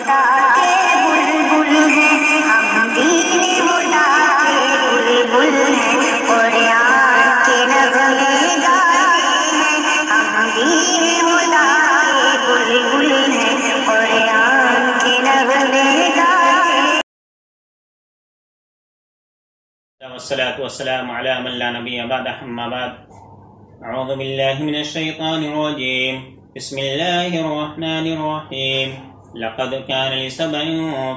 خدا کے بلبل ہیں، ہم دین خدا کے بلبل ہیں، قرآن کے نغمے گاتے ہیں، ہم دین خدا کے بلبل ہیں، قرآن کے نغمے گاتے ہیں۔ والصلاة والسلام على من لا نبي بعد، أما بعد، أعوذ بالله من الشيطان الرجيم، بسم الله الرحمن الرحيم، لقد كان لسبع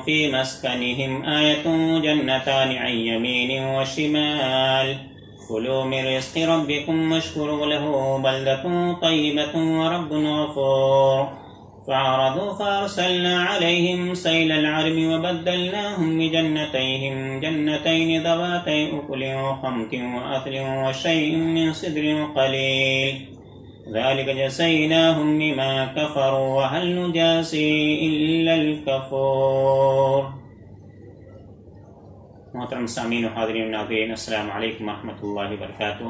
في مسكنهم آية جنتان عن يمين وشمال كلوا من رزق ربكم واشكروا له بلدة طيبة ورب غفور فأعرضوا فأرسلنا عليهم سيل العرم وبدلناهم بجنتيهم جنتين ذواتي أكل وخمط وأثل وشيء من صدر قليل ذلك جزيناهم بما كفروا وهل نجازي إلا الكفور۔ محترم سامعین و حاضرین ناظرین، السلام علیکم ورحمۃ اللہ وبرکاتہ۔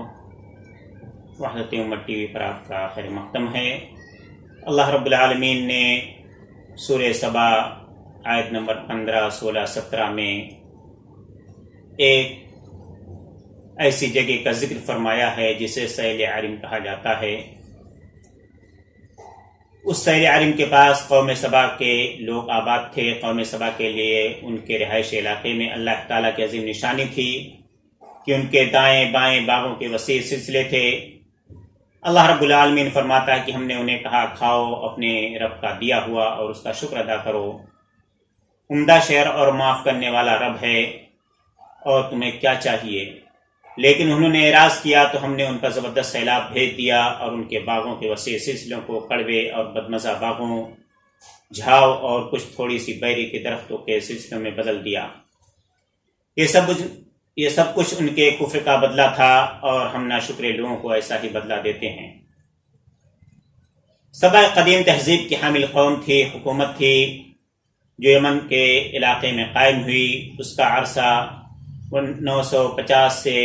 وحدت امت ٹی وی پر آپ کا خیر مقدم ہے۔ اللہ رب العالمین نے سورہ سبا آیت نمبر 15، 16، 17 میں ایک ایسی جگہ کا ذکر فرمایا ہے جسے سیل عرم کہا جاتا ہے۔ اس سیل عرم کے پاس قوم سبا کے لوگ آباد تھے۔ قوم سبا کے لیے ان کے رہائش علاقے میں اللہ تعالیٰ کی عظیم نشانی تھی کہ ان کے دائیں بائیں باغوں کے وسیع سلسلے تھے۔ اللہ رب العالمین فرماتا ہے کہ ہم نے انہیں کہا کھاؤ، اپنے رب کا دیا ہوا اور اس کا شکر ادا کرو۔ عمدہ شہر اور معاف کرنے والا رب ہے، اور تمہیں کیا چاہیے؟ لیکن انہوں نے اعراض کیا تو ہم نے ان پر زبردست سیلاب بھیج دیا اور ان کے باغوں کے وسیع سلسلوں کو کڑوے اور بدمزہ باغوں، جھاؤ اور کچھ تھوڑی سی بیری کے درختوں کے سلسلوں میں بدل دیا۔ یہ سب کچھ ان کے کفر کا بدلہ تھا، اور ہم ناشکرے لوگوں کو ایسا ہی بدلہ دیتے ہیں۔ سبا قدیم تہذیب کی حامل قوم تھی، حکومت تھی جو یمن کے علاقے میں قائم ہوئی۔ اس کا عرصہ 950 سے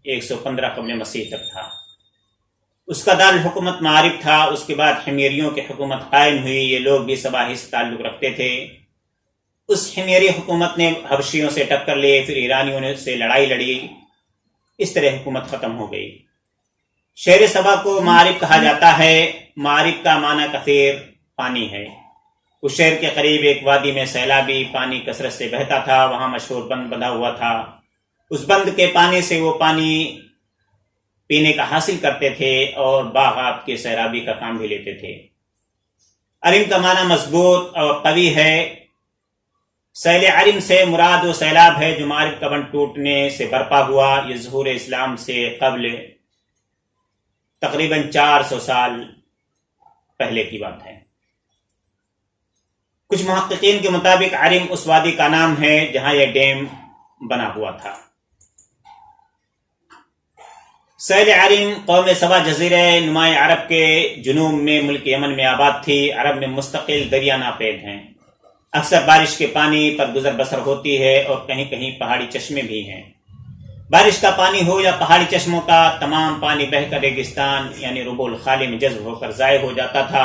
115 قبل مسیح تک تھا۔ اس کا دارالحکومت معارب تھا۔ اس کے بعد حمیریوں کی حکومت قائم ہوئی۔ یہ لوگ بھی سبا ہی سے تعلق رکھتے تھے۔ اس حمیری حکومت نے حبشیوں سے ٹکر لی، پھر ایرانیوں سے لڑائی لڑی، اس طرح حکومت ختم ہو گئی۔ شہر سبا کو معارب کہا جاتا ہے۔ معارب کا معنی کثیر پانی ہے۔ اس شہر کے قریب ایک وادی میں سیلابی پانی کثرت سے بہتا تھا۔ وہاں مشہور بند بندھا ہوا تھا۔ اس بند کے پانی سے وہ پانی پینے کا حاصل کرتے تھے اور باغات کے سیرابی کا کام بھی لیتے تھے۔ عرم کا معنی مضبوط اور قوی ہے۔ سیل عرم سے مراد وہ سیلاب ہے جو معارب کا بند ٹوٹنے سے برپا ہوا۔ یہ ظہور اسلام سے قبل تقریباً 400 سال پہلے کی بات ہے۔ کچھ محققین کے مطابق عرم اس وادی کا نام ہے جہاں یہ ڈیم بنا ہوا تھا۔ سیل عرم قوم سبا جزیرہ نمائے عرب کے جنوب میں ملک یمن میں آباد تھی۔ عرب میں مستقل دریا ناپید ہیں۔ اکثر بارش کے پانی پر گزر بسر ہوتی ہے، اور کہیں کہیں پہاڑی چشمے بھی ہیں۔ بارش کا پانی ہو یا پہاڑی چشموں کا، تمام پانی بہہ کر ریگستان یعنی ربع الخالی میں جذب ہو کر ضائع ہو جاتا تھا۔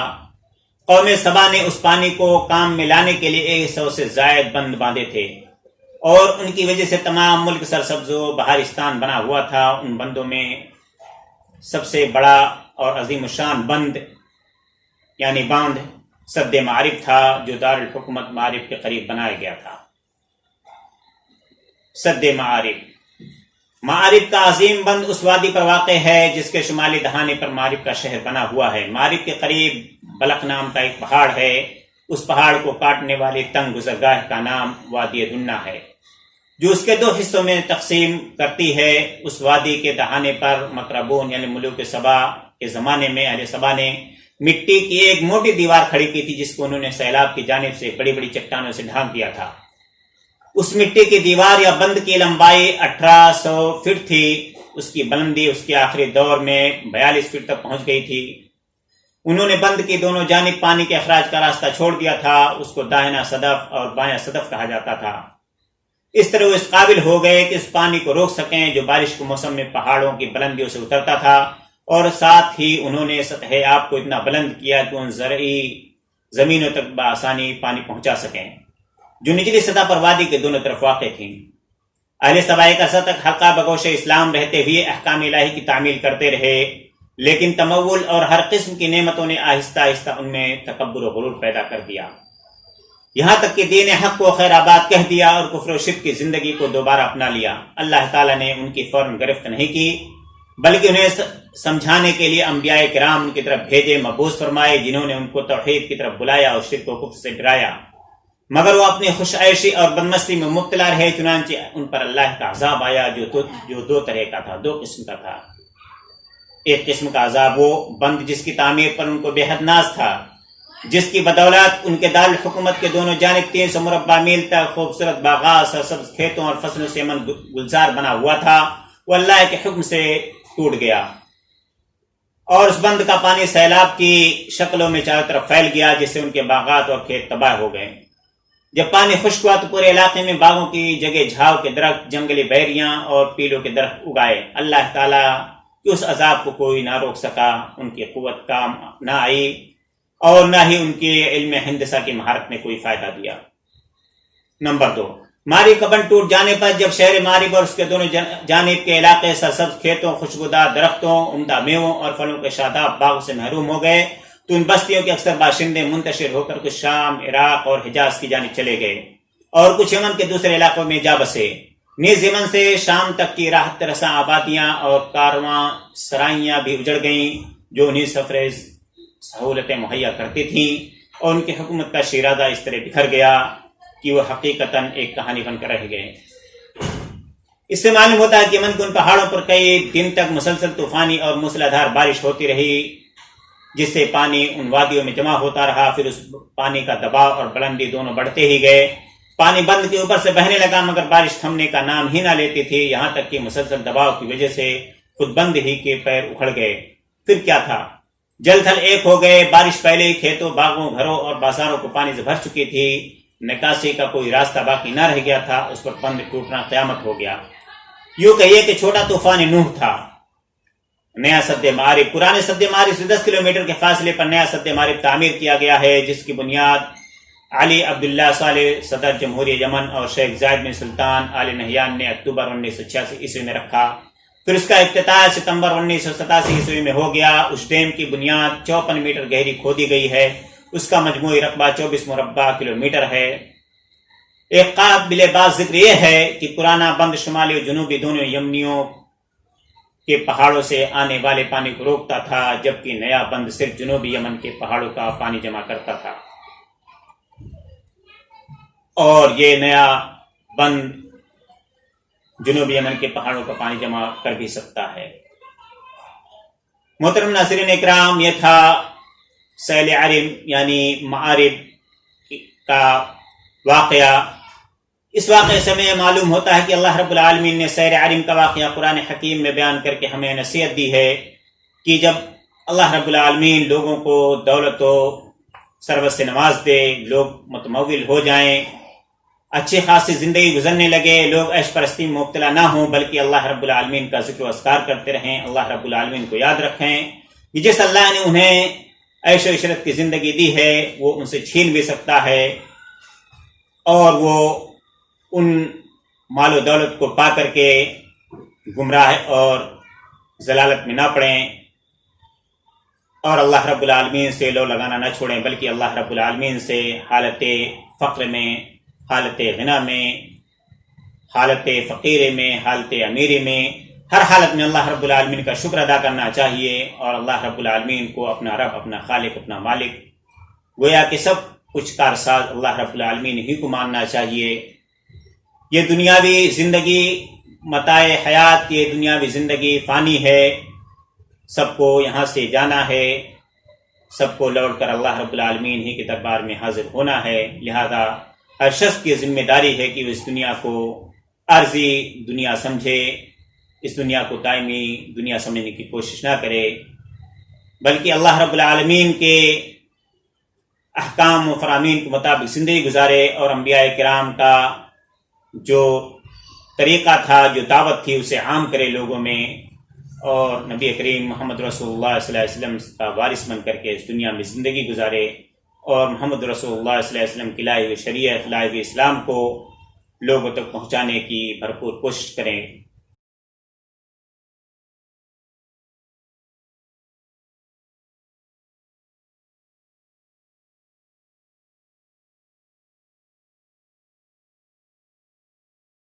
قوم سبا نے اس پانی کو کام میں لانے کے لیے 100 سے زائد بند باندھے تھے، اور ان کی وجہ سے تمام ملک سرسبز و بہارستان بنا ہوا تھا۔ ان بندوں میں سب سے بڑا اور عظیم الشان بند یعنی باندھ سد معارب تھا، جو دارالحکومت معارب کے قریب بنایا گیا تھا۔ سد معارب کا عظیم بند اس وادی پر واقع ہے جس کے شمالی دہانے پر معارب کا شہر بنا ہوا ہے۔ معارب کے قریب بلق نام کا ایک پہاڑ ہے۔ اس پہاڑ کو کاٹنے والی تنگ گزرگاہ کا نام وادی دنا ہے، جو اس کے 2 حصوں میں تقسیم کرتی ہے۔ اس وادی کے دہانے پر مقربون یعنی ملوک سبا کے زمانے میں اہل سبا نے مٹی کی ایک موٹی دیوار کھڑی کی تھی، جس کو انہوں نے سیلاب کی جانب سے بڑی بڑی چٹانوں سے ڈھانک دیا تھا۔ اس مٹی کی دیوار یا بند کی لمبائی 1800 فٹ تھی۔ اس کی بلندی اس کے آخری دور میں 42 فٹ تک پہنچ گئی تھی۔ انہوں نے بند کی دونوں جانب پانی کے اخراج کا راستہ چھوڑ دیا تھا۔ اس کو دائنا صدف اور بایاں صدف کہا جاتا تھا۔ اس طرح وہ اس قابل ہو گئے کہ اس پانی کو روک سکیں جو بارش کے موسم میں پہاڑوں کی بلندیوں سے اترتا تھا، اور ساتھ ہی انہوں نے سطح آب کو اتنا بلند کیا کہ ان زرعی زمینوں تک بآسانی پانی پہنچا سکیں، جو نچلی سطح پر وادی کے دونوں طرف واقع تھیں۔ اہل سبائے کا تک حلقہ بگوش اسلام رہتے ہوئے احکام الہی کی تعمیل کرتے رہے، لیکن تمول اور ہر قسم کی نعمتوں نے آہستہ آہستہ ان میں تکبر و غرور پیدا کر دیا، یہاں تک کہ دین حق کو خیر آباد کہہ دیا اور کفر و شرک کی زندگی کو دوبارہ اپنا لیا۔ اللہ تعالیٰ نے ان کی فوراً گرفت نہیں کی، بلکہ انہیں سمجھانے کے لیے انبیاء کرام ان کی طرف بھیجے، مبعوث فرمائے، جنہوں نے ان کو توحید کی طرف بلایا اور شرک و کفر سے ڈرایا، مگر وہ اپنی خوش عیشی اور بدمستی میں مبتلا رہے۔ چنانچہ ان پر اللہ کا عذاب آیا جو دو طرح کا تھا، دو قسم کا تھا۔ ایک قسم کا عذاب وہ بند جس کی تعمیر پر ان کو بے حد ناز تھا، جس کی بدولت ان کے دارالحکومت کے دونوں جانب 300 مربع میل تک خوبصورت باغات، سرسبز کھیتوں اور فصلوں سے من گلزار بنا ہوا تھا، وہ اللہ کے حکم سے ٹوٹ گیا، اور اس بند کا پانی سیلاب کی شکلوں میں چاروں طرف پھیل گیا، جس سے ان کے باغات اور کھیت تباہ ہو گئے۔ جب پانی خشک ہوا تو پورے علاقے میں باغوں کی جگہ جھاؤ کے درخت، جنگلی بیریاں اور پیلوں کے درخت اگائے۔ اللہ تعالیٰ کہ اس عذاب کو کوئی نہ روک سکا، ان کی قوت کام نہ آئی، اور نہ ہی ان کے علم ہندسہ کی مہارت نے کوئی فائدہ دیا۔ نمبر 2، ماری کا بند ٹوٹ جانے پر جب شہر ماریب اور اس کے دونوں جانب کے علاقے سرسبز کھیتوں، خوشبودار درختوں، عمدہ میووں اور پھلوں کے شاداب باغ سے محروم ہو گئے، تو ان بستیوں کے اکثر باشندے منتشر ہو کر کچھ شام، عراق اور حجاز کی جانب چلے گئے، اور کچھ یمن کے دوسرے علاقوں میں جا بسے۔ نیز یمن سے شام تک کی راحت رساں آبادیاں اور کارواں سرائیاں بھی اجڑ گئیں، جو انہیں سفر سہولتیں مہیا کرتی تھیں، اور ان کی حکومت کا شیرازہ اس طرح بکھر گیا کہ وہ حقیقتاً ایک کہانی بن کر رہ گئے۔ اس سے معلوم ہوتا ہے کہ یمن کے ان پہاڑوں پر کئی دن تک مسلسل طوفانی اور موسلادھار بارش ہوتی رہی، جس سے پانی ان وادیوں میں جمع ہوتا رہا۔ پھر اس پانی کا دباؤ اور بلندی دونوں بڑھتے ہی گئے۔ پانی بند کے اوپر سے بہنے لگا، مگر بارش تھمنے کا نام ہی نہ لیتی تھی، یہاں تک کہ مسلسل دباؤ کی وجہ سے خود بند ہی کے پیر اکھڑ گئے۔ پھر کیا تھا، جل تھل ایک ہو گئے، بارش پہلے ہی کھیتوں، باغوں، گھروں اور بازاروں کو پانی سے بھر چکی تھی، نکاسی کا کوئی راستہ باقی نہ رہ گیا تھا، اس پر بند ٹوٹنا قیامت ہو گیا۔ یوں کہیے کہ چھوٹا طوفان نوح تھا۔ نیا سد معارف، پرانے سد معارف سے 10 کلومیٹر کے فاصلے پر نیا سد معارف تعمیر کیا گیا ہے، جس کی بنیاد علی عبداللہ صالح صدر جمہوریہ یمن اور شیخ زاید بن سلطان آل نہیان نے اکتوبر 1986 عیسوی میں رکھا۔ پھر اس کا افتتاح ستمبر 1987 عیسوی میں ہو گیا۔ اس ڈیم کی بنیاد 54 میٹر گہری کھودی گئی ہے، اس کا مجموعی رقبہ 24 مربع کلومیٹر ہے۔ ایک قابل باز ذکر یہ ہے کہ پرانا بند شمالی اور جنوبی دونوں یمنیوں کے پہاڑوں سے آنے والے پانی کو روکتا تھا، جبکہ نیا بند صرف جنوبی یمن کے پہاڑوں کا پانی جمع کرتا تھا، اور یہ نیا بند جنوبی یمن کے پہاڑوں کا پانی جمع کر بھی سکتا ہے۔ محترم ناظرین اکرام، یہ تھا سیل عرم یعنی معارب کا واقعہ۔ اس واقعے سے ہمیں معلوم ہوتا ہے کہ اللہ رب العالمین نے سیر عرم کا واقعہ قرآن حکیم میں بیان کر کے ہمیں نصیحت دی ہے کہ جب اللہ رب العالمین لوگوں کو دولت و ثروت سے نواز دے، لوگ متمول ہو جائیں، اچھی خاصی زندگی گزرنے لگے، لوگ عیش پرستی میں مبتلا نہ ہوں، بلکہ اللہ رب العالمین کا ذکر و اذکار کرتے رہیں، اللہ رب العالمین کو یاد رکھیں کہ جس اللہ نے انہیں عیش و عشرت کی زندگی دی ہے، وہ ان سے چھین بھی سکتا ہے، اور وہ ان مال و دولت کو پا کر کے گمراہ اور ضلالت میں نہ پڑیں، اور اللہ رب العالمین سے لو لگانا نہ چھوڑیں، بلکہ اللہ رب العالمین سے حالت فقر میں، حالت غنا میں، حالت فقیر میں، حالت امیری میں، ہر حالت میں اللہ رب العالمین کا شکر ادا کرنا چاہیے، اور اللہ رب العالمین کو اپنا رب، اپنا خالق، اپنا مالک، گویا کہ سب کچھ کارساز اللہ رب العالمین ہی کو ماننا چاہیے۔ یہ دنیاوی زندگی متاع حیات، یہ دنیاوی زندگی فانی ہے، سب کو یہاں سے جانا ہے، سب کو لوٹ کر اللہ رب العالمین ہی کے دربار میں حاضر ہونا ہے، لہذا ہر شخص کی ذمہ داری ہے کہ وہ اس دنیا کو عارضی دنیا سمجھے، اس دنیا کو دائمی دنیا سمجھنے کی کوشش نہ کرے، بلکہ اللہ رب العالمین کے احکام و فرامین کے مطابق زندگی گزارے، اور انبیاء کرام کا جو طریقہ تھا، جو دعوت تھی، اسے عام کرے لوگوں میں، اور نبی کریم محمد رسول اللہ صلی اللہ علیہ وسلم کا وارث بن کر کے اس دنیا میں زندگی گزارے۔ اور محمد رسول اللہ صلی اللہ علیہ وسلم کی لائے ہوئے شریعت، لائے ہوئے اسلام کو لوگوں تک پہنچانے کی بھرپور کوشش کریں۔